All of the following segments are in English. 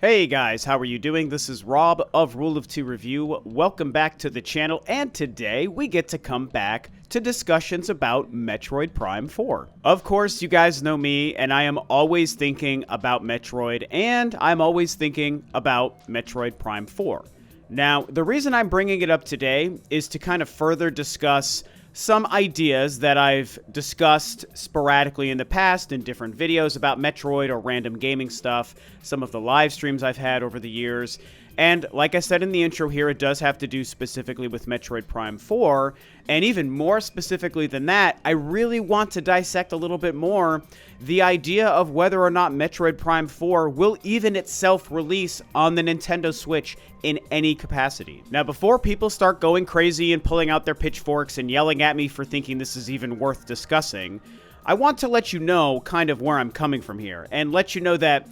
Hey guys, how are you doing? This is Rob of Rule of Two Review. Welcome back to the channel, and today we get to come back to discussions about Metroid Prime 4. Of course, you guys know me, and I am always thinking about Metroid, and I'm always thinking about Metroid Prime 4. Now, the reason I'm bringing it up today is to kind of further discuss some ideas that I've discussed sporadically in the past in different videos about Metroid or random gaming stuff, some of the live streams I've had over the years. And like I said in the intro here, it does have to do specifically with Metroid Prime 4, and even more specifically than that, I really want to dissect a little bit more the idea of whether or not Metroid Prime 4 will even itself release on the Nintendo Switch in any capacity. Now, before people start going crazy and pulling out their pitchforks and yelling at me for thinking this is even worth discussing, I want to let you know kind of where I'm coming from here, and let you know that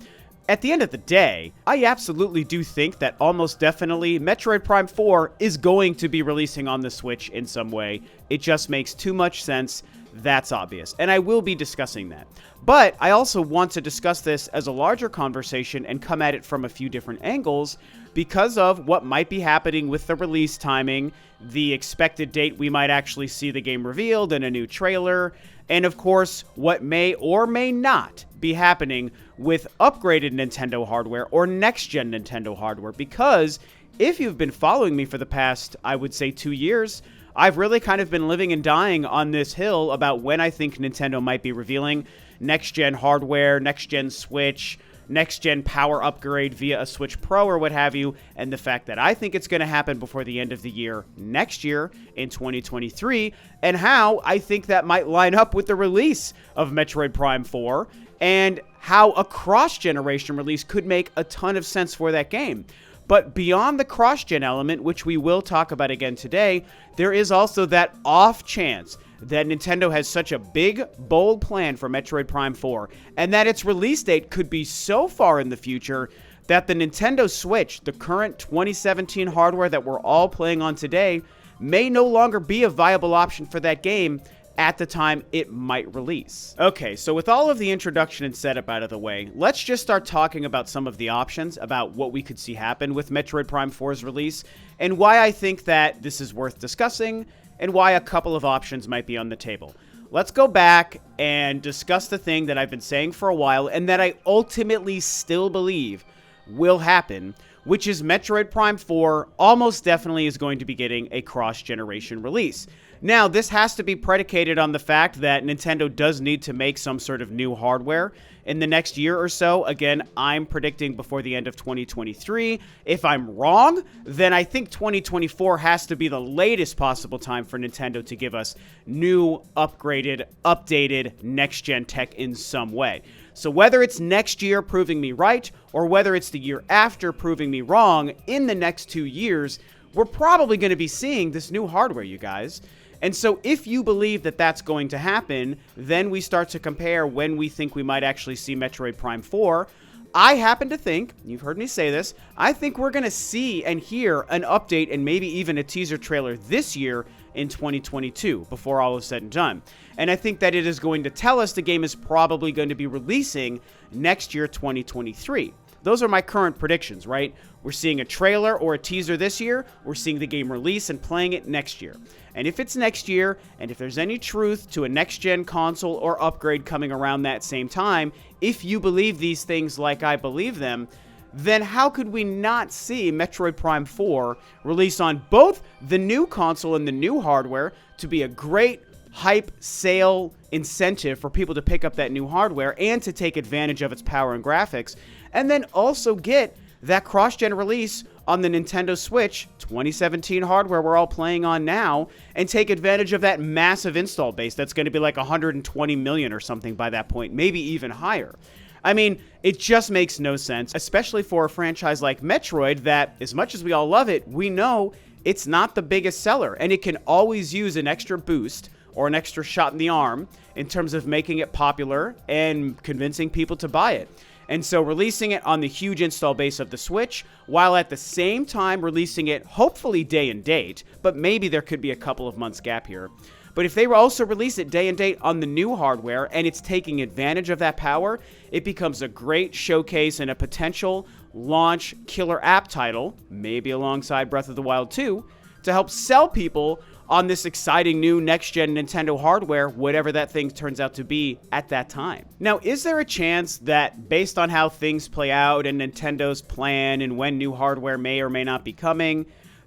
at the end of the day, I absolutely do think that almost definitely Metroid Prime 4 is going to be releasing on the Switch in some way. It just makes too much sense. That's obvious. And I will be discussing that. But I also want to discuss this as a larger conversation and come at it from a few different angles because of what might be happening with the release timing, the expected date we might actually see the game revealed in a new trailer, and of course, what may or may not be happening with upgraded Nintendo hardware or next-gen Nintendo hardware, because if you've been following me for the past, I would say 2 years, I've really kind of been living and dying on this hill about when I think Nintendo might be revealing next-gen hardware, next-gen Switch, next-gen power upgrade via a Switch Pro or what have you, and the fact that I think it's going to happen before the end of the year next year in 2023, and how I think that might line up with the release of Metroid Prime 4, and how a cross-generation release could make a ton of sense for that game. But beyond the cross-gen element, which we will talk about again today, there is also that off chance that Nintendo has such a big, bold plan for Metroid Prime 4, and that its release date could be so far in the future that the Nintendo Switch, the current 2017 hardware that we're all playing on today, may no longer be a viable option for that game at the time it might release. Okay, so with all of the introduction and setup out of the way, let's just start talking about some of the options about what we could see happen with Metroid Prime 4's release, and why I think that this is worth discussing, and why a couple of options might be on the table. Let's go back and discuss the thing that I've been saying for a while, and that I ultimately still believe will happen, which is Metroid Prime 4 almost definitely is going to be getting a cross-generation release. Now, this has to be predicated on the fact that Nintendo does need to make some sort of new hardware in the next year or so. Again, I'm predicting before the end of 2023. If I'm wrong, then I think 2024 has to be the latest possible time for Nintendo to give us new, upgraded, updated, next-gen tech in some way. So whether it's next year proving me right, or whether it's the year after proving me wrong, in the next 2 years, we're probably going to be seeing this new hardware, you guys. And so if you believe that that's going to happen, then we start to compare when we think we might actually see Metroid Prime 4. I happen to think, you've heard me say this, I think we're going to see and hear an update and maybe even a teaser trailer this year in 2022 before all is said and done. And I think that it is going to tell us the game is probably going to be releasing next year, 2023. Those are my current predictions, right? We're seeing a trailer or a teaser this year. We're seeing the game release and playing it next year. And if it's next year, and if there's any truth to a next-gen console or upgrade coming around that same time, if you believe these things like I believe them, then how could we not see Metroid Prime 4 release on both the new console and the new hardware to be a great hype sale incentive for people to pick up that new hardware and to take advantage of its power and graphics, and then also get that cross-gen release on the Nintendo Switch 2017 hardware we're all playing on now, and take advantage of that massive install base that's going to be like 120 million or something by that point, maybe even higher. I mean, it just makes no sense, especially for a franchise like Metroid that, as much as we all love it, we know it's not the biggest seller, and it can always use an extra boost or an extra shot in the arm in terms of making it popular and convincing people to buy it. And so releasing it on the huge install base of the Switch, while at the same time releasing it hopefully day and date, but maybe there could be a couple of months gap here. But if they also release it day and date on the new hardware and it's taking advantage of that power, it becomes a great showcase and a potential launch killer app title, maybe alongside Breath of the Wild 2, to help sell people on this exciting new next-gen Nintendo hardware, whatever that thing turns out to be at that time. Now, is there a chance that, based on how things play out and Nintendo's plan and when new hardware may or may not be coming,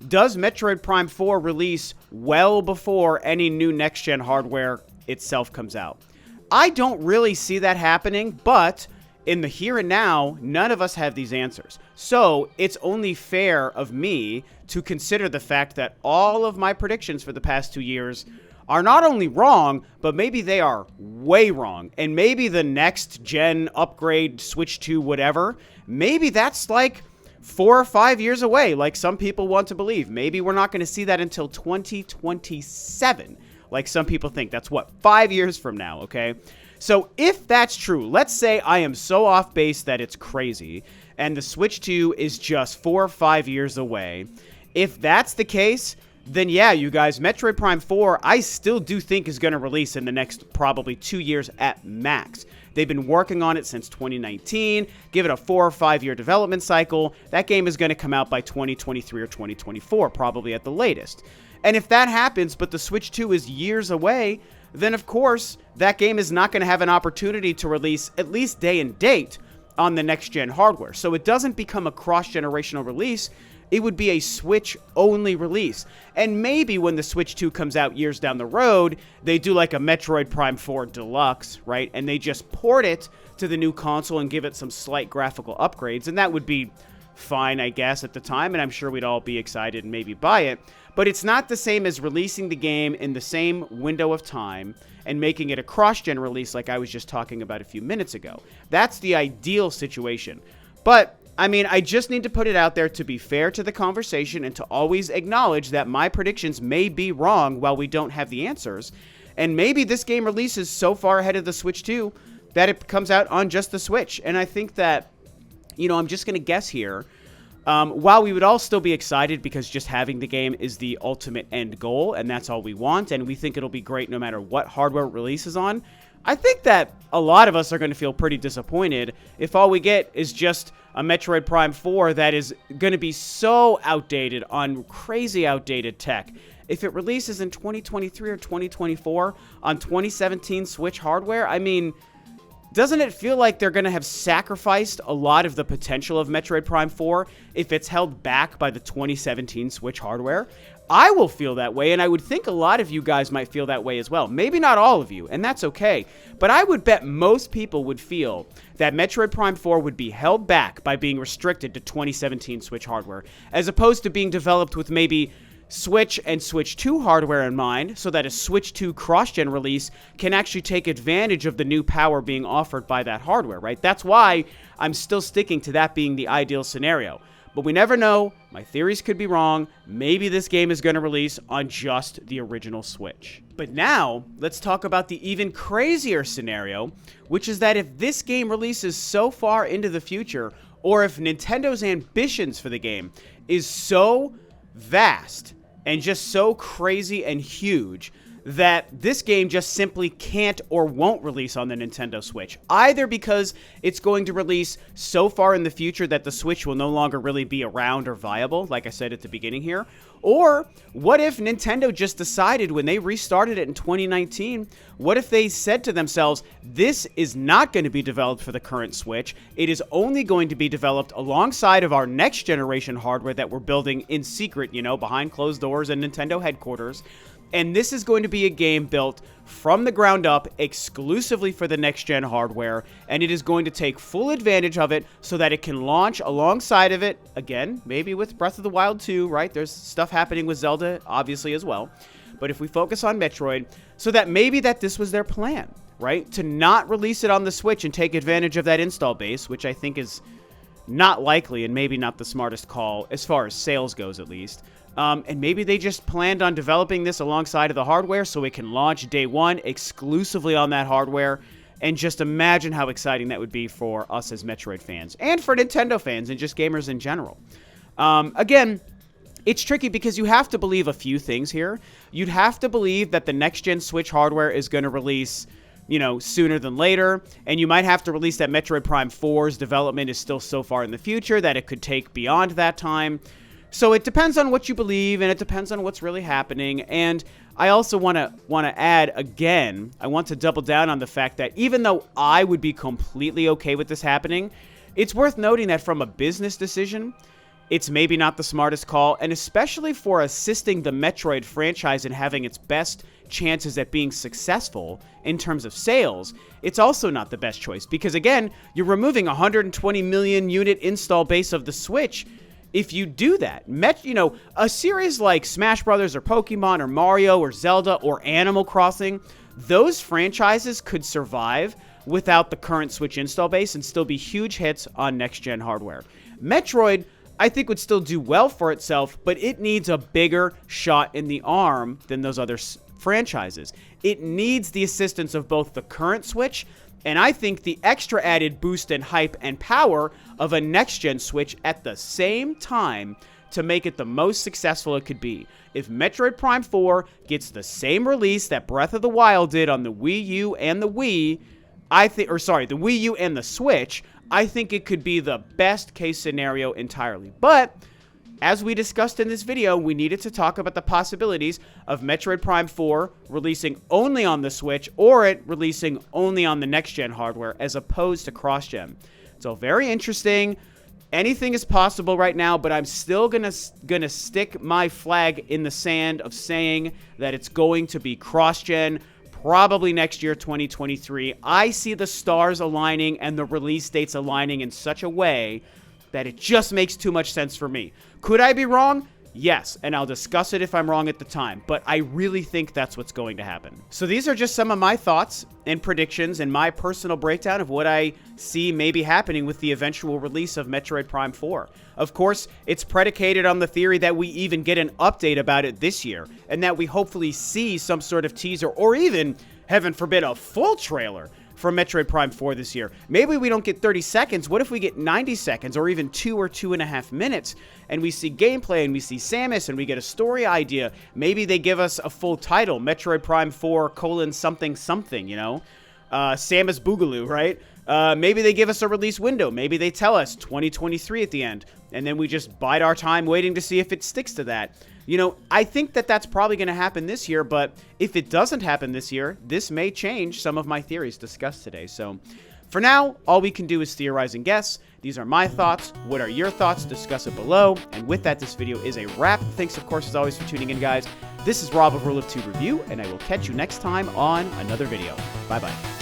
does Metroid Prime 4 release well before any new next-gen hardware itself comes out? I don't really see that happening, but in the here and now, none of us have these answers. So it's only fair of me to consider the fact that all of my predictions for the past 2 years are not only wrong, but maybe they are way wrong. And maybe the next gen upgrade, Switch 2, whatever, maybe that's like 4 or 5 years away, like some people want to believe. Maybe we're not going to see that until 2027, like some people think. That's what, 5 years from now, okay? So if that's true, let's say I am so off base that it's crazy, and the Switch 2 is just 4 or 5 years away. If that's the case, then yeah, you guys, Metroid Prime 4, I still do think is going to release in the next probably 2 years at max. They've been working on it since 2019. Give it a 4 or 5 year development cycle. That game is going to come out by 2023 or 2024, probably at the latest. And if that happens, but the Switch 2 is years away, then of course, that game is not going to have an opportunity to release at least day and date on the next-gen hardware. So it doesn't become a cross-generational release. It would be a Switch-only release. And maybe when the Switch 2 comes out years down the road, they do like a Metroid Prime 4 Deluxe, right? And they just port it to the new console and give it some slight graphical upgrades. And that would be fine, I guess, at the time. And I'm sure we'd all be excited and maybe buy it. But it's not the same as releasing the game in the same window of time and making it a cross-gen release like I was just talking about a few minutes ago. That's the ideal situation. But I mean, I just need to put it out there to be fair to the conversation and to always acknowledge that my predictions may be wrong while we don't have the answers. And maybe this game releases so far ahead of the Switch 2 that it comes out on just the Switch. And I think that, you know, I'm just going to guess here. While we would all still be excited because just having the game is the ultimate end goal, and that's all we want, and we think it'll be great no matter what hardware it releases on, I think that a lot of us are going to feel pretty disappointed if all we get is just a Metroid Prime 4 that is going to be so outdated on crazy outdated tech. If it releases in 2023 or 2024 on 2017 Switch hardware, I mean, doesn't it feel like they're going to have sacrificed a lot of the potential of Metroid Prime 4 if it's held back by the 2017 Switch hardware? I will feel that way, and I would think a lot of you guys might feel that way as well. Maybe not all of you, and that's okay. But I would bet most people would feel that Metroid Prime 4 would be held back by being restricted to 2017 Switch hardware, as opposed to being developed with maybe Switch and Switch 2 hardware in mind, so that a Switch 2 cross-gen release can actually take advantage of the new power being offered by that hardware, right? That's why I'm still sticking to that being the ideal scenario. But we never know. My theories could be wrong. Maybe this game is going to release on just the original Switch. But now, let's talk about the even crazier scenario, which is that if this game releases so far into the future, or if Nintendo's ambitions for the game is so vast and just so crazy and huge that this game just simply can't or won't release on the Nintendo Switch, either because it's going to release so far in the future that the Switch will no longer really be around or viable, like I said at the beginning here, or what if Nintendo just decided when they restarted it in 2019, what if they said to themselves, this is not going to be developed for the current Switch, it is only going to be developed alongside of our next generation hardware that we're building in secret, you know, behind closed doors in Nintendo headquarters. And this is going to be a game built from the ground up exclusively for the next-gen hardware, and it is going to take full advantage of it so that it can launch alongside of it, again, maybe with Breath of the Wild 2, right? There's stuff happening with Zelda, obviously, as well. But if we focus on Metroid, so that maybe that this was their plan, right? To not release it on the Switch and take advantage of that install base, which I think is not likely and maybe not the smartest call, as far as sales goes at least. And maybe they just planned on developing this alongside of the hardware so it can launch day one exclusively on that hardware. And just imagine how exciting that would be for us as Metroid fans and for Nintendo fans and just gamers in general. Again, it's tricky because you have to believe a few things here. You'd have to believe that the next-gen Switch hardware is going to release sooner than later. And you might have to release that Metroid Prime 4's development is still so far in the future that it could take beyond that time. So it depends on what you believe, and it depends on what's really happening. And I also want to add again, I want to double down on the fact that even though I would be completely okay with this happening, it's worth noting that from a business decision, it's maybe not the smartest call, and especially for assisting the Metroid franchise in having its best chances at being successful in terms of sales, it's also not the best choice. Because again, you're removing 120 million unit install base of the Switch. If you do that, a series like Smash Brothers or Pokemon or Mario or Zelda or Animal Crossing, those franchises could survive without the current Switch install base and still be huge hits on next-gen hardware. Metroid, I think, would still do well for itself, but it needs a bigger shot in the arm than those other franchises. It needs the assistance of both the current Switch and I think the extra added boost and hype and power of a next-gen Switch at the same time to make it the most successful it could be. If Metroid Prime 4 gets the same release that Breath of the Wild did on the Wii U and the Wii, the Wii U and the Switch, I think it could be the best case scenario entirely. But as we discussed in this video, we needed to talk about the possibilities of Metroid Prime 4 releasing only on the Switch or it releasing only on the next-gen hardware as opposed to cross-gen. So very interesting. Anything is possible right now, but I'm still gonna stick my flag in the sand of saying that it's going to be cross-gen, probably next year, 2023. I see the stars aligning and the release dates aligning in such a way that it just makes too much sense for me. Could I be wrong? Yes, and I'll discuss it if I'm wrong at the time, but I really think that's what's going to happen. So these are just some of my thoughts and predictions and my personal breakdown of what I see maybe happening with the eventual release of Metroid Prime 4. Of course, it's predicated on the theory that we even get an update about it this year, and that we hopefully see some sort of teaser or even, heaven forbid, a full trailer for Metroid Prime 4 this year. Maybe we don't get 30 seconds. What if we get 90 seconds or even 2 or 2.5 minutes and we see gameplay and we see Samus and we get a story idea? Maybe they give us a full title, Metroid Prime 4 : something something, Samus Boogaloo, right? Maybe they give us a release window. Maybe they tell us 2023 at the end, and then we just bide our time waiting to see if it sticks to that. I think that that's probably going to happen this year, but if it doesn't happen this year, this may change some of my theories discussed today. So for now, all we can do is theorize and guess. These are my thoughts. What are your thoughts? Discuss it below. And with that, this video is a wrap. Thanks, of course, as always, for tuning in, guys. This is Rob of Rule of 2 Review, and I will catch you next time on another video. Bye-bye.